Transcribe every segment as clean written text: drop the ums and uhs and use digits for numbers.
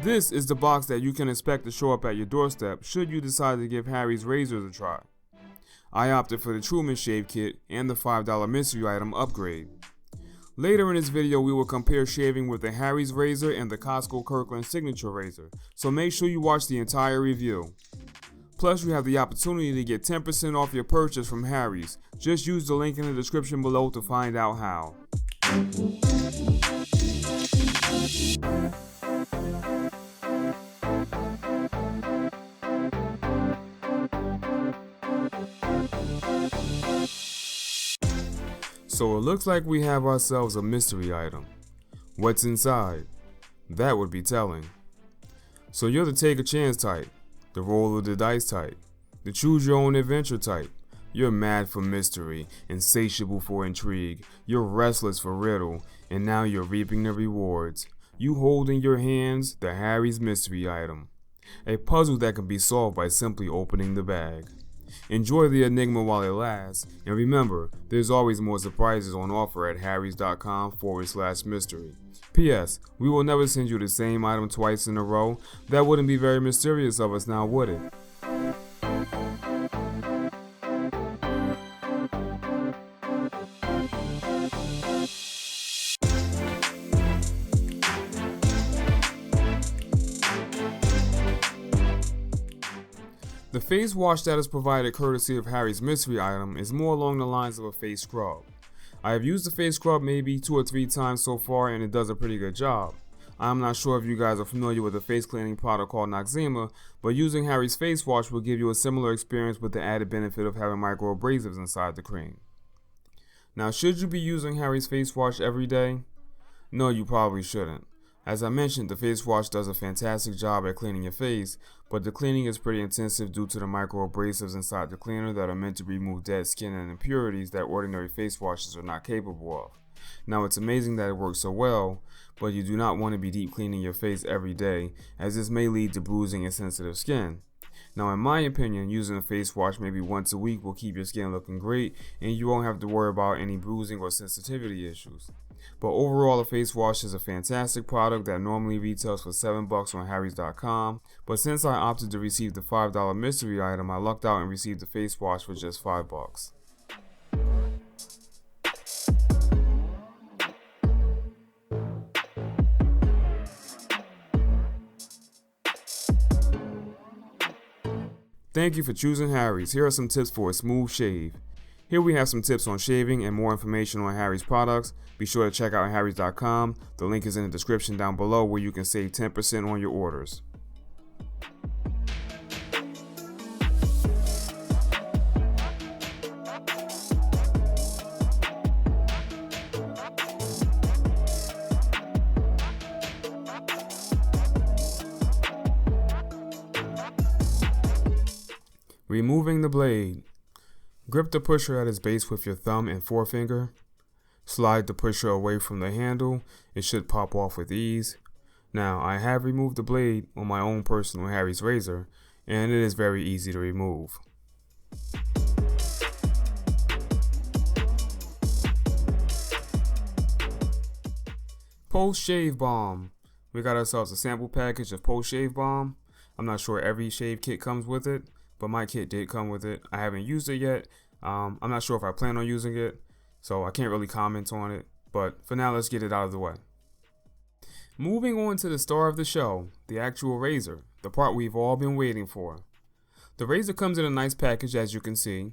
This is the box that you can expect to show up at your doorstep should you decide to give Harry's razors a try. I opted for the Truman Shave Kit and the $5 mystery item upgrade. Later in this video, we will compare shaving with the Harry's razor and the Costco Kirkland Signature razor, so make sure you watch the entire review. Plus, you have the opportunity to get 10% off your purchase from Harry's. Just use the link in the description below to find out how. So it looks like we have ourselves a mystery item. What's inside? That would be telling. So you're the take a chance type, the roll of the dice type, the choose your own adventure type. You're mad for mystery, insatiable for intrigue, you're restless for riddle, and now you're reaping the rewards. You hold in your hands the Harry's mystery item, a puzzle that can be solved by simply opening the bag. Enjoy the enigma while it lasts, and remember, there's always more surprises on offer at harrys.com/mystery. P.S. We will never send you the same item twice in a row. That wouldn't be very mysterious of us now, would it? The face wash that is provided courtesy of Harry's mystery item is more along the lines of a face scrub. I have used the face scrub maybe 2 or 3 times so far and it does a pretty good job. I'm not sure if you guys are familiar with a face cleaning product called Noxzema, but using Harry's face wash will give you a similar experience with the added benefit of having microabrasives inside the cream. Now, should you be using Harry's face wash every day? No, you probably shouldn't. As I mentioned, the face wash does a fantastic job at cleaning your face, but the cleaning is pretty intensive due to the microabrasives inside the cleaner that are meant to remove dead skin and impurities that ordinary face washes are not capable of. Now, it's amazing that it works so well, but you do not want to be deep cleaning your face every day, as this may lead to bruising and sensitive skin. Now, in my opinion, using a face wash maybe once a week will keep your skin looking great, and you won't have to worry about any bruising or sensitivity issues. But overall, a face wash is a fantastic product that normally retails for $7 on harrys.com, but since I opted to receive the $5 mystery item, I lucked out and received the face wash for just $5. Thank you for choosing Harry's. Here are some tips for a smooth shave. Here we have some tips on shaving and more information on Harry's products. Be sure to check out harrys.com. The link is in the description down below where you can save 10% on your orders. Removing the blade. Grip the pusher at its base with your thumb and forefinger. Slide the pusher away from the handle. It should pop off with ease. Now, I have removed the blade on my own personal Harry's razor, and it is very easy to remove. Post-shave balm. We got ourselves a sample package of post-shave balm. I'm not sure every shave kit comes with it, but my kit did come with it. I haven't used it yet. I'm not sure if I plan on using it, so I can't really comment on it. But for now, let's get it out of the way. Moving on to the star of the show, the actual razor, the part we've all been waiting for. The razor comes in a nice package, as you can see,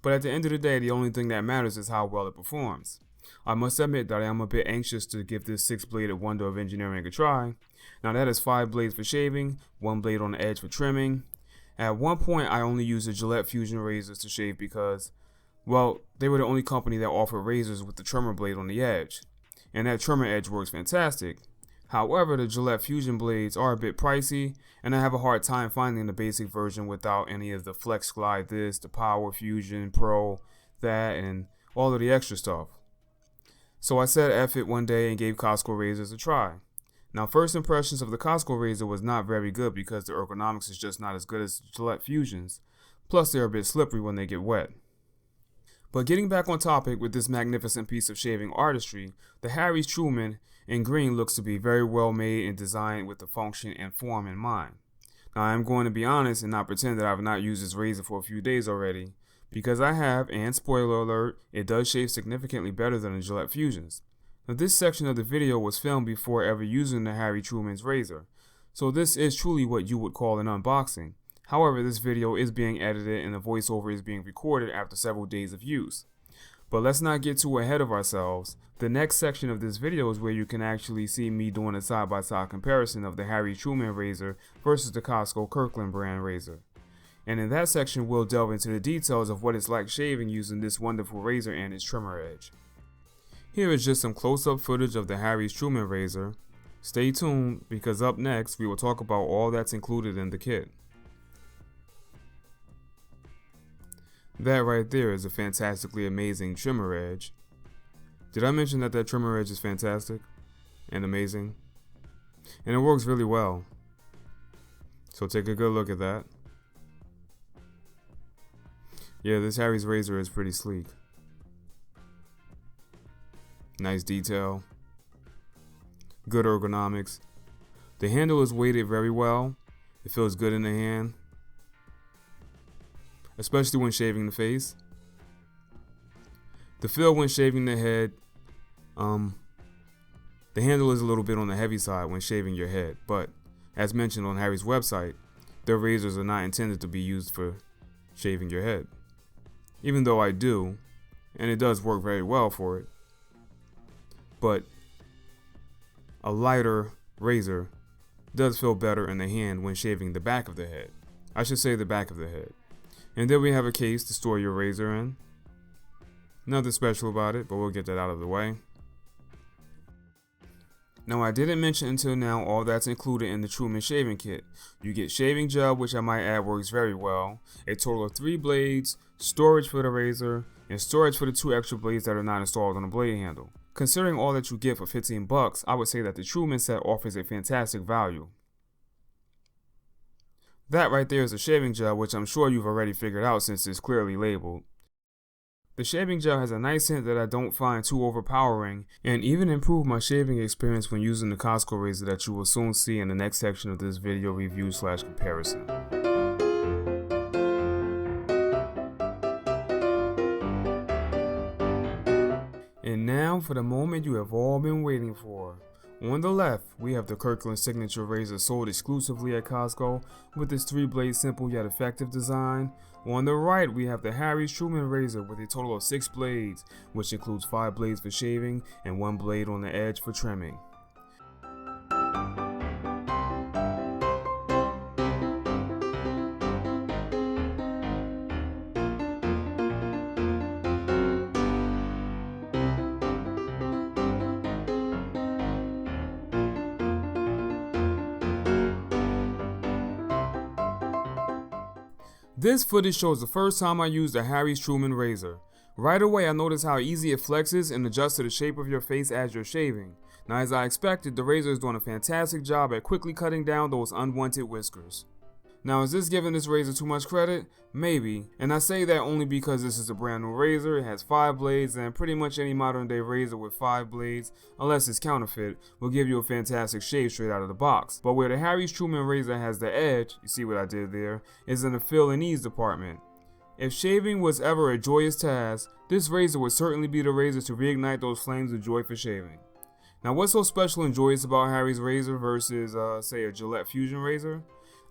but at the end of the day, the only thing that matters is how well it performs. I must admit that I am a bit anxious to give this 6-bladed wonder of engineering a try. Now that is 5 blades for shaving, 1 blade on the edge for trimming. At one point, I only used the Gillette Fusion razors to shave because, well, they were the only company that offered razors with the trimmer blade on the edge, and that trimmer edge works fantastic. However, the Gillette Fusion blades are a bit pricey, and I have a hard time finding the basic version without any of the Flex Glide this, the Power Fusion Pro, that, and all of the extra stuff. So I said F it one day and gave Costco razors a try. Now, first impressions of the Costco razor was not very good because the ergonomics is just not as good as Gillette Fusion's. Plus, they're a bit slippery when they get wet. But getting back on topic with this magnificent piece of shaving artistry, the Harry's Truman and green looks to be very well made and designed with the function and form in mind. Now I'm going to be honest and not pretend that I've not used this razor for a few days already, because I have, and spoiler alert, it does shave significantly better than the Gillette Fusions. Now this section of the video was filmed before ever using the Harry Truman's razor, so this is truly what you would call an unboxing. However, this video is being edited and the voiceover is being recorded after several days of use. But let's not get too ahead of ourselves. The next section of this video is where you can actually see me doing a side-by-side comparison of the Harry Truman razor versus the Costco Kirkland brand razor. And in that section we'll delve into the details of what it's like shaving using this wonderful razor and its trimmer edge. Here is just some close-up footage of the Harry Truman razor. Stay tuned, because up next we will talk about all that's included in the kit. That right there is a fantastically amazing trimmer edge. Did I mention that trimmer edge is fantastic and amazing? And it works really well. So take a good look at that. Yeah, this Harry's razor is pretty sleek. Nice detail. Good ergonomics. The handle is weighted very well. It feels good in the hand, especially when shaving the face. The feel when shaving the head, the handle is a little bit on the heavy side when shaving your head, but as mentioned on Harry's website, their razors are not intended to be used for shaving your head. Even though I do, and it does work very well for it, but a lighter razor does feel better in the hand when shaving the back of the head. I should say the back of the head. And then we have a case to store your razor in. Nothing special about it, but we'll get that out of the way. Now I didn't mention until now all that's included in the Truman shaving kit. You get shaving gel, which I might add works very well, a total of 3 blades, storage for the razor, and storage for the 2 extra blades that are not installed on the blade handle. Considering all that you get for $15, I would say that the Truman set offers a fantastic value. That right there is a shaving gel, which I'm sure you've already figured out since it's clearly labeled. The shaving gel has a nice scent that I don't find too overpowering, and even improved my shaving experience when using the Costco razor that you will soon see in the next section of this video review / comparison. And now for the moment you have all been waiting for. On the left, we have the Kirkland Signature razor sold exclusively at Costco with its 3-blade simple yet effective design. On the right, we have the Harry Truman razor with a total of 6 blades, which includes 5 blades for shaving and 1 blade on the edge for trimming. This footage shows the first time I used a Harry Truman razor. Right away I noticed how easy it flexes and adjusts to the shape of your face as you're shaving. Now as I expected, the razor is doing a fantastic job at quickly cutting down those unwanted whiskers. Now is this giving this razor too much credit? Maybe, and I say that only because this is a brand new razor. It has 5 blades, and pretty much any modern day razor with 5 blades, unless it's counterfeit, will give you a fantastic shave straight out of the box. But where the Harry Truman razor has the edge, you see what I did there, is in the feel and ease department. If shaving was ever a joyous task, this razor would certainly be the razor to reignite those flames of joy for shaving. Now what's so special and joyous about Harry's razor versus say a Gillette Fusion razor?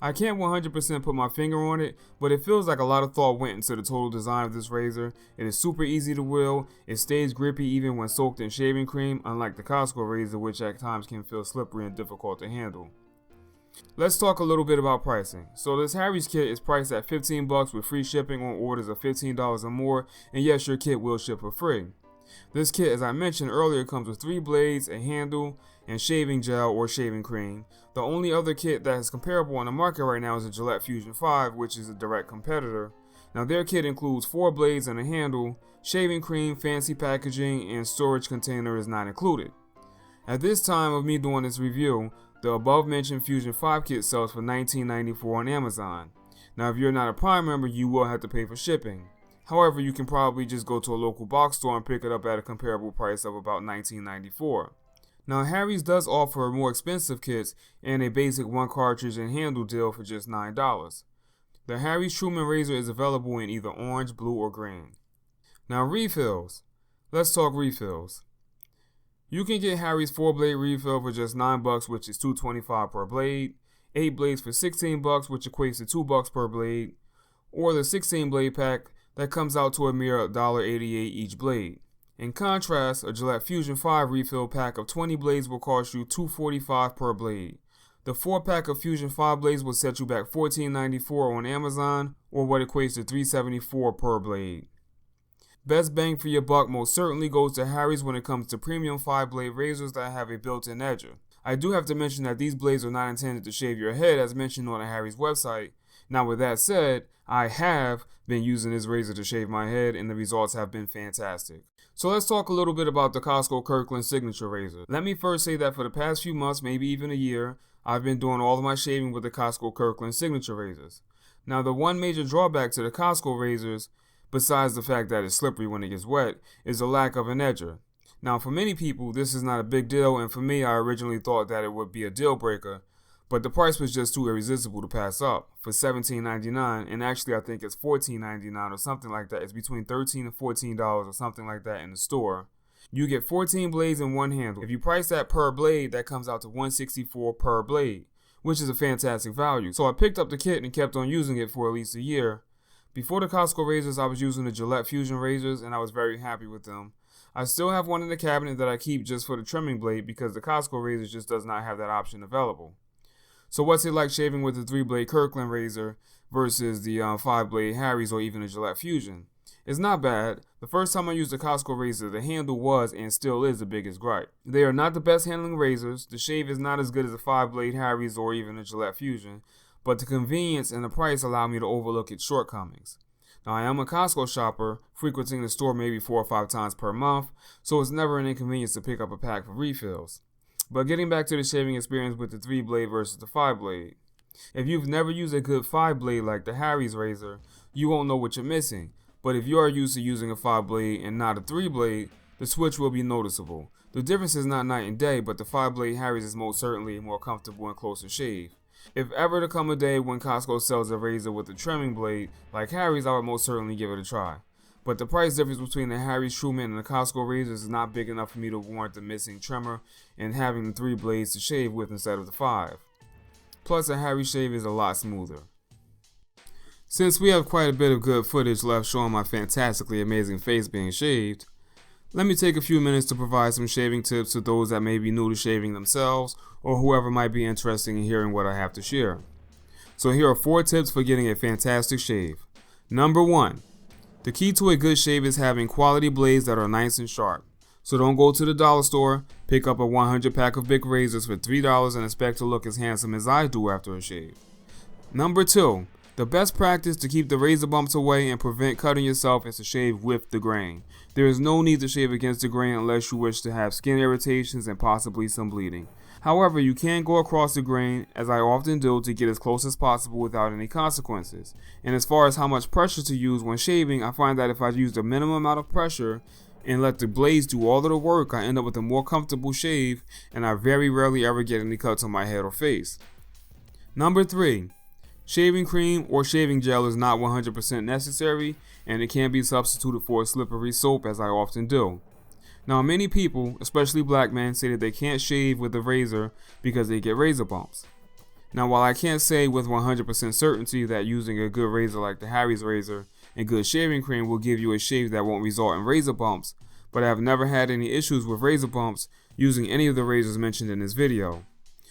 I can't 100% put my finger on it, but it feels like a lot of thought went into the total design of this razor. It is super easy to wield, it stays grippy even when soaked in shaving cream, unlike the Costco razor, which at times can feel slippery and difficult to handle. Let's talk a little bit about pricing. So this Harry's kit is priced at $15 with free shipping on orders of $15 or more, and yes, your kit will ship for free. This kit, as I mentioned earlier, comes with 3 blades, a handle, and shaving gel or shaving cream. The only other kit that is comparable on the market right now is the Gillette Fusion 5, which is a direct competitor. Now their kit includes 4 blades and a handle, shaving cream, fancy packaging, and storage container is not included. At this time of me doing this review, the above mentioned Fusion 5 kit sells for $19.94 on Amazon. Now if you're not a Prime member, you will have to pay for shipping. However, you can probably just go to a local box store and pick it up at a comparable price of about $19.94. Now, Harry's does offer more expensive kits and a basic 1 cartridge and handle deal for just $9. The Harry's Truman razor is available in either orange, blue, or green. Now, refills. Let's talk refills. You can get Harry's 4-blade refill for just $9, which is $2.25 per blade, 8 blades for $16, which equates to $2 per blade, or the 16-blade pack that comes out to a mere $1.88 each blade. In contrast, a Gillette Fusion 5 refill pack of 20 blades will cost you $2.45 per blade. The 4-pack of Fusion 5 blades will set you back $14.94 on Amazon, or what equates to $3.74 per blade. Best bang for your buck most certainly goes to Harry's when it comes to premium 5-blade razors that have a built-in edger. I do have to mention that these blades are not intended to shave your head as mentioned on the Harry's website. Now with that said, I have been using this razor to shave my head and the results have been fantastic. So let's talk a little bit about the Costco Kirkland Signature razor. Let me first say that for the past few months, maybe even a year, I've been doing all of my shaving with the Costco Kirkland Signature razors. Now the one major drawback to the Costco razors, besides the fact that it's slippery when it gets wet, is the lack of an edger. Now for many people this is not a big deal, and for me I originally thought that it would be a deal breaker, but the price was just too irresistible to pass up for $17.99, and actually I think it's $14.99 or something like that. It's between $13 and $14 or something like that in the store. You get 14 blades in one handle. If you price that per blade, that comes out to $164 per blade, which is a fantastic value. So I picked up the kit and kept on using it for at least a year. Before the Costco razors, I was using the Gillette Fusion razors and I was very happy with them. I still have one in the cabinet that I keep just for the trimming blade because the Costco razor just does not have that option available. So what's it like shaving with the 3-blade Kirkland razor versus the 5-blade Harry's or even the Gillette Fusion? It's not bad. The first time I used the Costco razor, the handle was and still is the biggest gripe. They are not the best handling razors. The shave is not as good as a 5-blade Harry's or even a Gillette Fusion, but the convenience and the price allow me to overlook its shortcomings. Now I am a Costco shopper, frequenting the store maybe 4 or 5 times per month, so it's never an inconvenience to pick up a pack for refills. But getting back to the shaving experience with the 3-blade versus the 5-blade. If you've never used a good 5-blade like the Harry's razor, you won't know what you're missing. But if you are used to using a 5-blade and not a 3-blade, the switch will be noticeable. The difference is not night and day, but the 5-blade Harry's is most certainly a more comfortable and closer shave. If ever to come a day when Costco sells a razor with a trimming blade like Harry's, I would most certainly give it a try. But the price difference between the Harry's Truman and the Costco razors is not big enough for me to warrant the missing trimmer and having the 3 blades to shave with instead of the 5. Plus, a Harry's shave is a lot smoother. Since we have quite a bit of good footage left showing my fantastically amazing face being shaved, let me take a few minutes to provide some shaving tips to those that may be new to shaving themselves or whoever might be interested in hearing what I have to share. So here are 4 tips for getting a fantastic shave. Number 1. The key to a good shave is having quality blades that are nice and sharp. So don't go to the dollar store, pick up a 100 pack of big razors for $3 and expect to look as handsome as I do after a shave. Number 2. The best practice to keep the razor bumps away and prevent cutting yourself is to shave with the grain. There is no need to shave against the grain unless you wish to have skin irritations and possibly some bleeding. However, you can go across the grain, as I often do, to get as close as possible without any consequences. And as far as how much pressure to use when shaving, I find that if I use the minimum amount of pressure and let the blades do all of the work, I end up with a more comfortable shave and I very rarely ever get any cuts on my head or face. Number 3. Shaving cream or shaving gel is not 100% necessary and it can be substituted for a slippery soap, as I often do. Now many people, especially black men, say that they can't shave with a razor because they get razor bumps. Now while I can't say with 100% certainty that using a good razor like the Harry's razor and good shaving cream will give you a shave that won't result in razor bumps, but I have never had any issues with razor bumps using any of the razors mentioned in this video.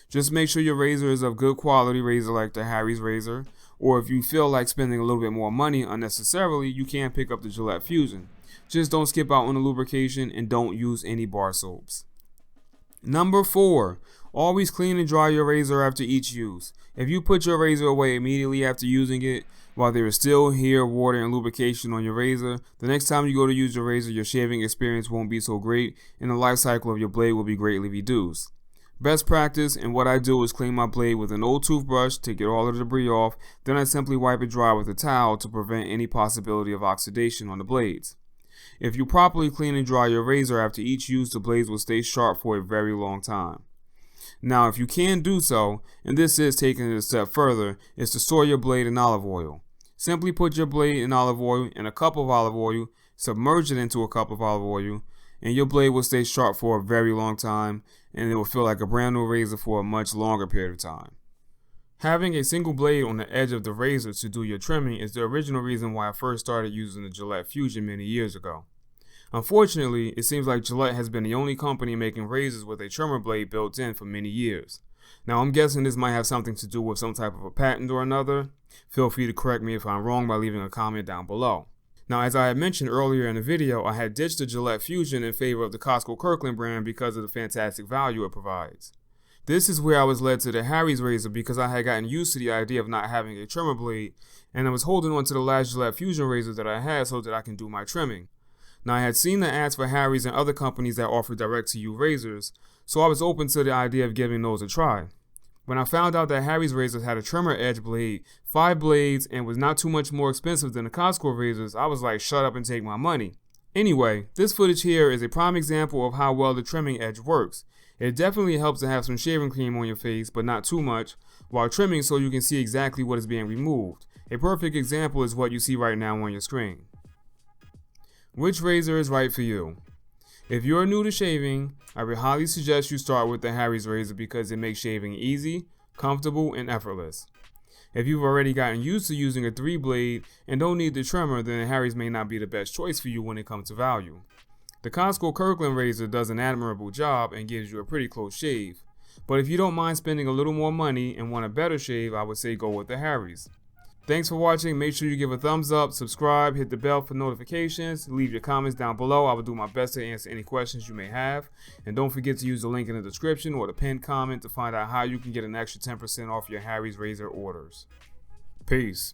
Just make sure your razor is of good quality razor like the Harry's razor, or if you feel like spending a little bit more money unnecessarily, you can pick up the Gillette Fusion. Just don't skip out on the lubrication and don't use any bar soaps. Number 4. Always clean and dry your razor after each use. If you put your razor away immediately after using it, while there is still hair, water, and lubrication on your razor, the next time you go to use your razor, your shaving experience won't be so great and the life cycle of your blade will be greatly reduced. Best practice, and what I do, is clean my blade with an old toothbrush to get all of the debris off, then I simply wipe it dry with a towel to prevent any possibility of oxidation on the blades. If you properly clean and dry your razor after each use, the blades will stay sharp for a very long time. Now, if you can do so, and this is taking it a step further, is to store your blade in olive oil. Simply put your blade in olive oil in a cup of olive oil, submerge it into a cup of olive oil, and your blade will stay sharp for a very long time, and it will feel like a brand new razor for a much longer period of time. Having a single blade on the edge of the razor to do your trimming is the original reason why I first started using the Gillette Fusion many years ago. Unfortunately, it seems like Gillette has been the only company making razors with a trimmer blade built in for many years. Now, I'm guessing this might have something to do with some type of a patent or another. Feel free to correct me if I'm wrong by leaving a comment down below. Now, as I had mentioned earlier in the video, I had ditched the Gillette Fusion in favor of the Costco Kirkland brand because of the fantastic value it provides. This is where I was led to the Harry's razor because I had gotten used to the idea of not having a trimmer blade, and I was holding on to the last Gillette Fusion razor that I had so that I can do my trimming. Now, I had seen the ads for Harry's and other companies that offer direct-to-you razors, so I was open to the idea of giving those a try. When I found out that Harry's razors had a trimmer edge blade, 5 blades, and was not too much more expensive than the Costco razors, I was like, shut up and take my money. Anyway, this footage here is a prime example of how well the trimming edge works. It definitely helps to have some shaving cream on your face, but not too much, while trimming so you can see exactly what is being removed. A perfect example is what you see right now on your screen. Which razor is right for you? If you're new to shaving, I would highly suggest you start with the Harry's razor because it makes shaving easy, comfortable, and effortless. If you've already gotten used to using a 3-blade and don't need the trimmer, then the Harry's may not be the best choice for you when it comes to value. The Costco Kirkland razor does an admirable job and gives you a pretty close shave. But if you don't mind spending a little more money and want a better shave, I would say go with the Harry's. Thanks for watching. Make sure you give a thumbs up, subscribe, hit the bell for notifications, leave your comments down below. I will do my best to answer any questions you may have. And don't forget to use the link in the description or the pinned comment to find out how you can get an extra 10% off your Harry's razor orders. Peace.